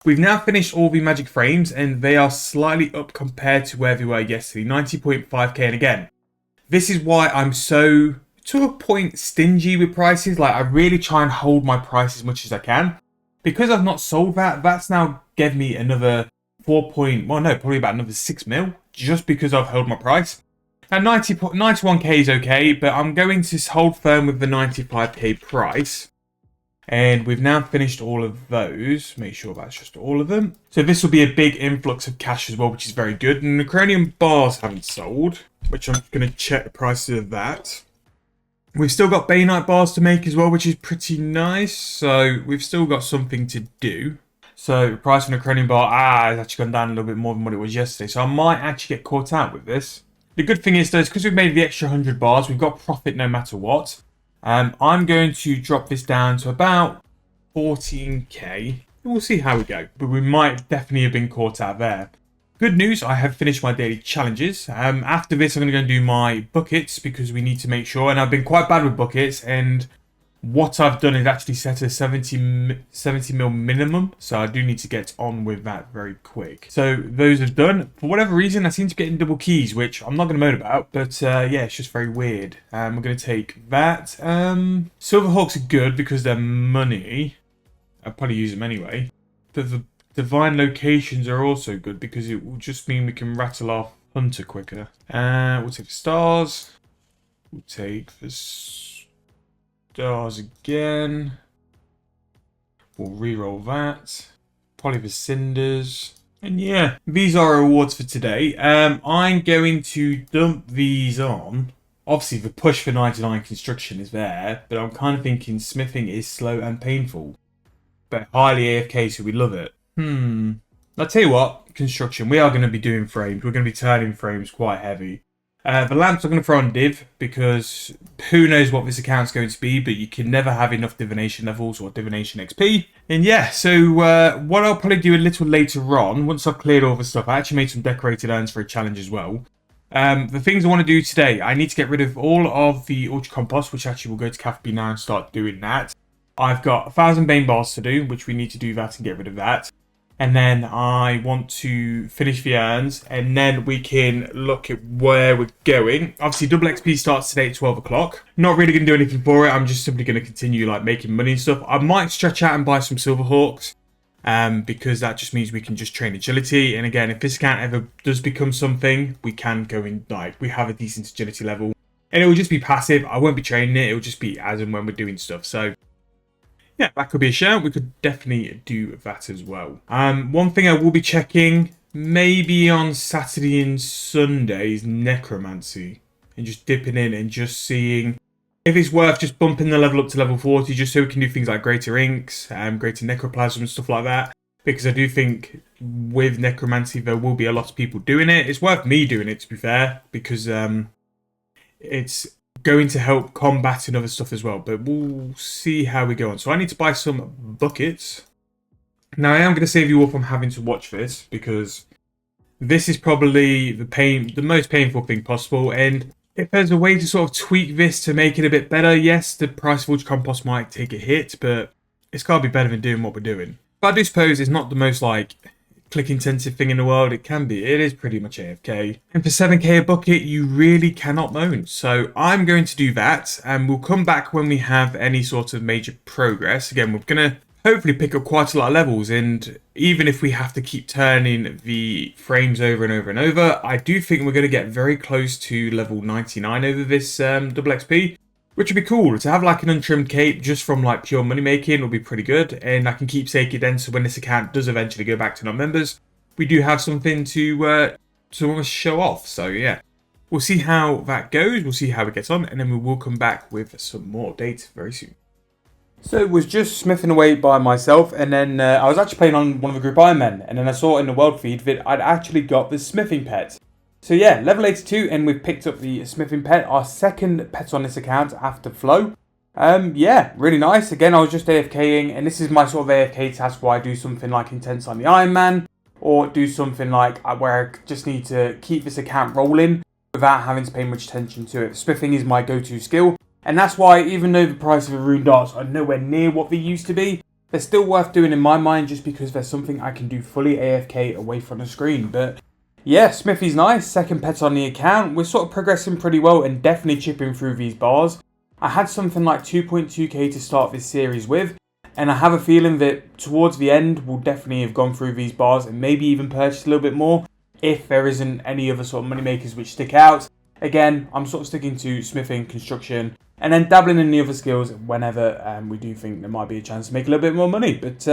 We've now finished all the magic frames and they are slightly up compared to where they were yesterday, 90.5k. And again, this is why I'm so, to a point, stingy with prices. Like, I really try and hold my price as much as I can. Because I've not sold that, that's now given me another probably about another 6 mil, just because I've held my price. Now 91k is okay, but I'm going to hold firm with the 95k price. And we've now finished all of those. Make sure that's just all of them. So this will be a big influx of cash as well, which is very good. And the Necronium bars haven't sold, which I'm going to check the prices of that. We've still got Bainite bars to make as well, which is pretty nice. So we've still got something to do. So the price of the Necronium bar has actually gone down a little bit more than what it was yesterday. So I might actually get caught out with this. The good thing is though, because we've made the extra 100 bars, we've got profit no matter what. I'm going to drop this down to about 14k. We'll see how we go, but we might definitely have been caught out there. Good news, I have finished my daily challenges. After this, I'm going to go and do my buckets because we need to make sure, and I've been quite bad with buckets, and what I've done is actually set a 70 mil minimum, so I do need to get on with that very quick. So those are done. For whatever reason, I seem to be getting double keys, which I'm not going to moan about, but yeah, it's just very weird. We're going to take that. Silverhawks are good because they're money. I'll probably use them anyway. But the divine locations are also good because it will just mean we can rattle off Hunter quicker. We'll take the stars. We'll take the stars again. We'll re-roll that. Probably the cinders. And yeah, these are our rewards for today. I'm going to dump these on. Obviously, the push for 99 construction is there, but I'm kind of thinking smithing is slow and painful. But highly AFK, so we love it. I'll tell you what, construction, we are going to be doing frames. We're going to be turning frames quite heavy. The lamps I'm going to throw on div because who knows what this account's going to be, but you can never have enough divination levels or divination XP. And yeah, so what I'll probably do a little later on, once I've cleared all the stuff, I actually made some decorated urns for a challenge as well. The things I want to do today, I need to get rid of all of the ultra compost, which actually will go to Cafe now and start doing that. I've got 1,000 Bane bars to do, which we need to do that and get rid of that. And then I want to finish the urns, and then we can look at where we're going. Obviously, double XP starts today at 12 o'clock. Not really going to do anything for it. I'm just simply going to continue like making money and stuff. I might stretch out and buy some Silverhawks, because that just means we can just train agility. And again, if this account ever does become something, we can go in, like, we have a decent agility level. And it will just be passive. I won't be training it. It will just be as and when we're doing stuff. So yeah, that could be a shout. We could definitely do that as well. One thing I will be checking, maybe on Saturday and Sunday, is necromancy. And just dipping in and just seeing if it's worth just bumping the level up to level 40, just so we can do things like greater inks, greater necroplasm and stuff like that. Because I do think with necromancy, there will be a lot of people doing it. It's worth me doing it, to be fair, because it's going to help combat and other stuff as well, but we'll see how we go on. So I need to buy some buckets. Now I am going to save you all from having to watch this because this is probably the most painful thing possible. And if there's a way to sort of tweak this to make it a bit better, yes, the price of ultra compost might take a hit, but it's got to be better than doing what we're doing. But I do suppose it's not the most like click intensive thing in the world. It can be. It is pretty much AFK. And for 7k a bucket, you really cannot moan. So I'm going to do that, and we'll come back when we have any sort of major progress. Again, we're going to hopefully pick up quite a lot of levels, and even if we have to keep turning the frames over and over and over, I do think we're going to get very close to level 99 over this double XP. Which would be cool. To have like an untrimmed cape just from like pure money making will be pretty good. And I can keep sacred then, so when this account does eventually go back to non-members, we do have something to almost show off. So yeah, we'll see how that goes. We'll see how it gets on. And then we will come back with some more updates very soon. So it was just smithing away by myself. And then I was actually playing on one of the group Iron Men. And then I saw in the world feed that I'd actually got the smithing pet. So yeah, level 82, and we've picked up the smithing pet, our second pet on this account after Flow. Yeah, really nice. Again, I was just AFKing, and this is my sort of AFK task where I do something like intense on the Iron Man, or do something like where I just need to keep this account rolling without having to pay much attention to it. Smithing is my go-to skill, and that's why even though the price of the rune darts are nowhere near what they used to be, they're still worth doing in my mind just because there's something I can do fully AFK away from the screen. But yeah, Smithy's nice, second pet on the account. We're sort of progressing pretty well and definitely chipping through these bars. I had something like 2.2k to start this series with, and I have a feeling that towards the end we'll definitely have gone through these bars and maybe even purchased a little bit more if there isn't any other sort of money makers which stick out. Again, I'm sort of sticking to smithing, construction, and then dabbling in the other skills whenever we do think there might be a chance to make a little bit more money. But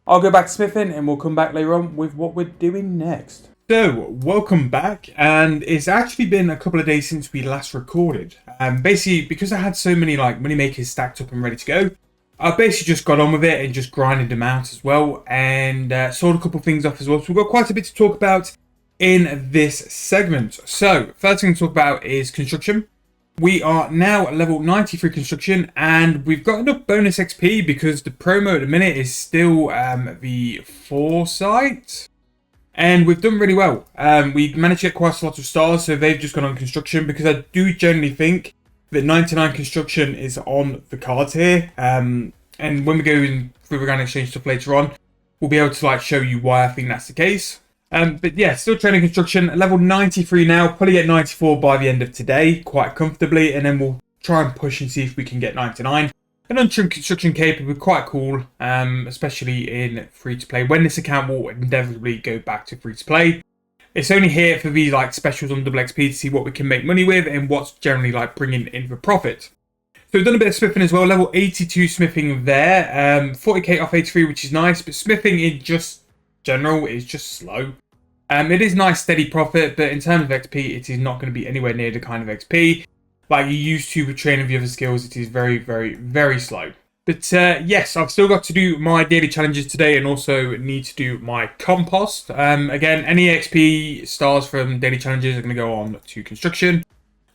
I'll go back to smithing and we'll come back later on with what we're doing next. So, welcome back, and it's actually been a couple of days since we last recorded. Basically, because I had so many like money makers stacked up and ready to go, I basically just got on with it and just grinded them out as well, and sold a couple of things off as well. So we've got quite a bit to talk about in this segment. So, first thing to talk about is construction. We are now at level 93 construction, and we've got enough bonus XP because the promo at the minute is still the Foresight. And we've done really well. We managed to get quite a lot of stars, so they've just gone on construction because I do generally think that 99 construction is on the cards here. And when we go in through the Grand Exchange stuff later on, we'll be able to like show you why I think that's the case. But yeah, still training construction, level 93 now, probably get 94 by the end of today, quite comfortably, and then we'll try and push and see if we can get 99. An untrimmed construction cape would be quite cool, especially in free-to-play, when this account will inevitably go back to free-to-play. It's only here for these like specials on double XP to see what we can make money with and what's generally like bringing in the profit. So we've done a bit of smithing as well, level 82 smithing there, 40k off 83, which is nice, but smithing in just general is just slow. It is nice steady profit, but in terms of XP, it is not going to be anywhere near the kind of XP like you used to with training the other skills. It is very, very, very slow. But yes, I've still got to do my daily challenges today and also need to do my compost. Again, any XP stars from daily challenges are going to go on to construction.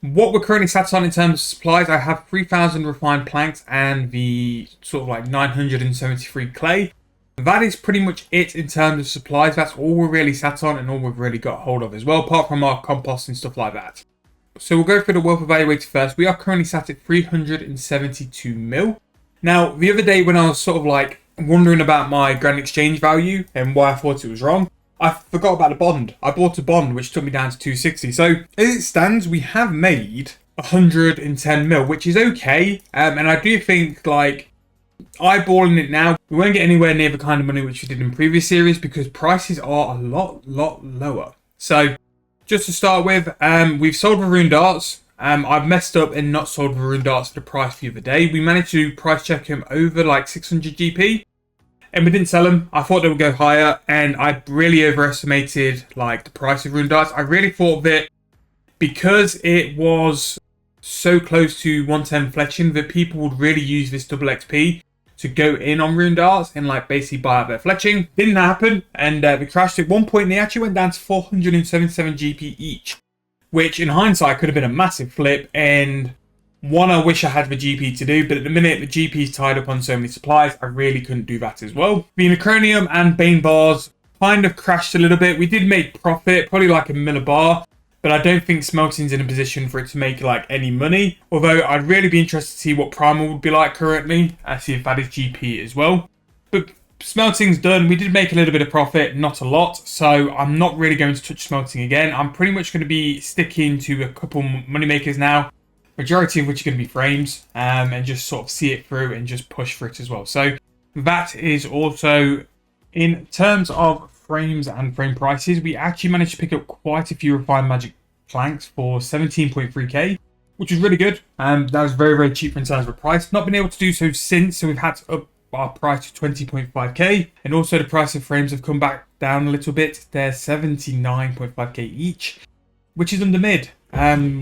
What we're currently sat on in terms of supplies, I have 3,000 refined planks and the sort of like 973 clay. That is pretty much it in terms of supplies. That's all we're really sat on and all we've really got hold of as well, apart from our compost and stuff like that. So we'll go for the wealth evaluator first. We are currently sat at 372 mil. Now, the other day when I was sort of like wondering about my grand exchange value and why I thought it was wrong, I forgot about the bond. I bought a bond which took me down to 260. So as it stands, we have made 110 mil, which is okay. And I do think like eyeballing it now, we won't get anywhere near the kind of money which we did in previous series because prices are a lot lower. So just to start with, we've sold the rune darts. I've messed up and not sold the rune darts for the price the other day. We managed to price check them over like 600 GP and we didn't sell them. I thought they would go higher and I really overestimated like the price of rune darts. I really thought that because it was so close to 110 fletching that people would really use this double XP to go in on rune darts and like basically buy out their fletching. Didn't happen, and we crashed at one point and they actually went down to 477 GP each, which in hindsight could have been a massive flip, and one I wish I had the GP to do, but at the minute the GP is tied up on so many supplies, I really couldn't do that as well. The Necronium and Bane bars kind of crashed a little bit. We did make profit, probably like a mil a bar, but I don't think smelting's in a position for it to make like any money. Although I'd really be interested to see what primal would be like currently. See if that is GP as well. But smelting's done. We did make a little bit of profit, not a lot. So I'm not really going to touch smelting again. I'm pretty much going to be sticking to a couple money makers now. Majority of which are going to be frames. And just sort of see it through and just push for it as well. So that is also in terms of frames and frame prices, we actually managed to pick up quite a few refined magic planks for 17.3k, which is really good. That was very, very cheap in terms of price. Not been able to do so since, so we've had to up our price to 20.5k, and also the price of frames have come back down a little bit. They're 79.5k each, which is under mid,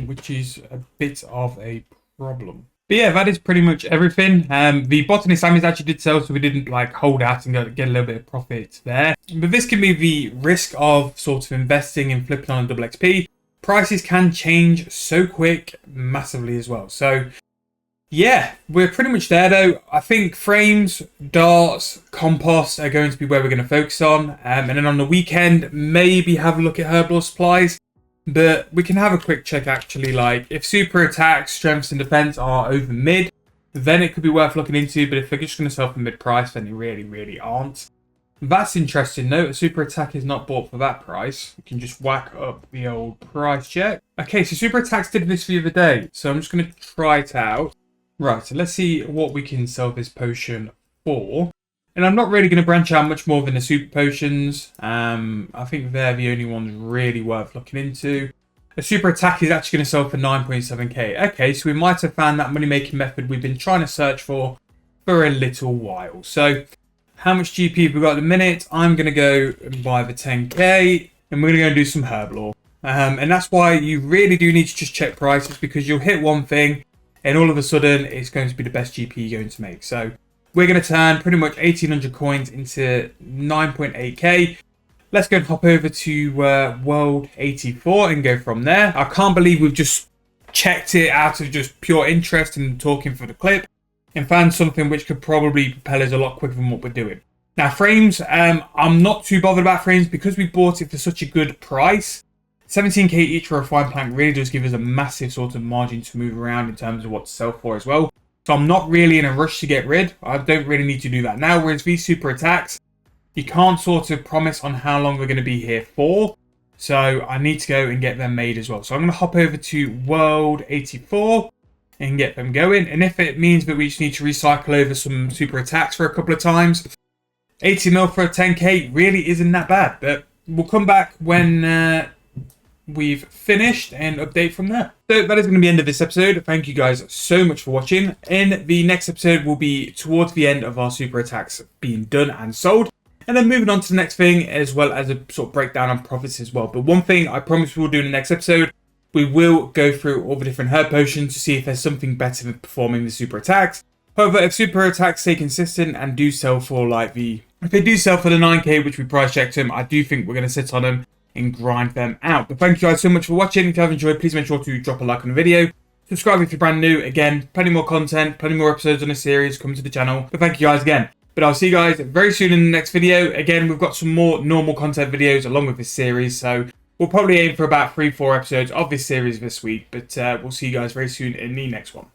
which is a bit of a problem. But yeah, that is pretty much everything. The botanist samis actually did sell, so we didn't like hold out and get a little bit of profit there. But this can be the risk of sort of investing and flipping on double XP. Prices can change so quick, massively as well. So yeah, we're pretty much there though. I think frames, darts, compost are going to be where we're going to focus on. And then on the weekend, maybe have a look at Herblore supplies. But we can have a quick check actually, like if super attacks, strengths and defense are over mid, then it could be worth looking into. But if they're just going to sell for mid-price, then they really aren't. That's interesting. No, a super attack is not bought for that price. You can just whack up the old price check. Okay, so super attacks did this the other day, so I'm just going to try it out. Right, so let's see what we can sell this potion for. And I'm not really going to branch out much more than the super potions. I think they're the only ones really worth looking into. A super attack is actually going to sell for 9.7k. Okay, so we might have found that money-making method we've been trying to search for a little while. So how much GP have we got at the minute? I'm going to go and buy the 10k, and we're going to go and do some Herblore. And that's why you really do need to just check prices, because you'll hit one thing, and all of a sudden, it's going to be the best GP you're going to make. So we're going to turn pretty much 1,800 coins into 9.8k. Let's go and hop over to World 84 and go from there. I can't believe we've just checked it out of just pure interest and talking for the clip, and found something which could probably propel us a lot quicker than what we're doing. Now, frames, I'm not too bothered about frames because we bought it for such a good price. 17k each for a fine plank really does give us a massive sort of margin to move around in terms of what to sell for as well. So I'm not really in a rush to get rid. I don't really need to do that now. Whereas these super attacks, you can't sort of promise on how long we're going to be here for. So I need to go and get them made as well. So I'm going to hop over to World 84 and get them going. And if it means that we just need to recycle over some super attacks for a couple of times, 80 mil for a 10k really isn't that bad. But we'll come back when we've finished and update from there. So that is going to be the end of this episode. Thank you guys so much for watching. In the next episode, we'll be towards the end of our super attacks being done and sold, and then moving on to the next thing, as well as a sort of breakdown on profits as well. But one thing I promise we'll do in the next episode, we will go through all the different herb potions to see if there's something better than performing the super attacks. However, if super attacks stay consistent and do sell for if they do sell for the 9k, which we price checked them, I do think we're going to sit on them and grind them out. But thank you guys so much for watching. If you have enjoyed, please make sure to drop a like on the video. Subscribe if you're brand new. Again, plenty more content, plenty more episodes on this series coming to the channel. But thank you guys again. But I'll see you guys very soon in the next video. Again, we've got some more normal content videos along with this series. So we'll probably aim for about 3-4 episodes of this series this week. But we'll see you guys very soon in the next one.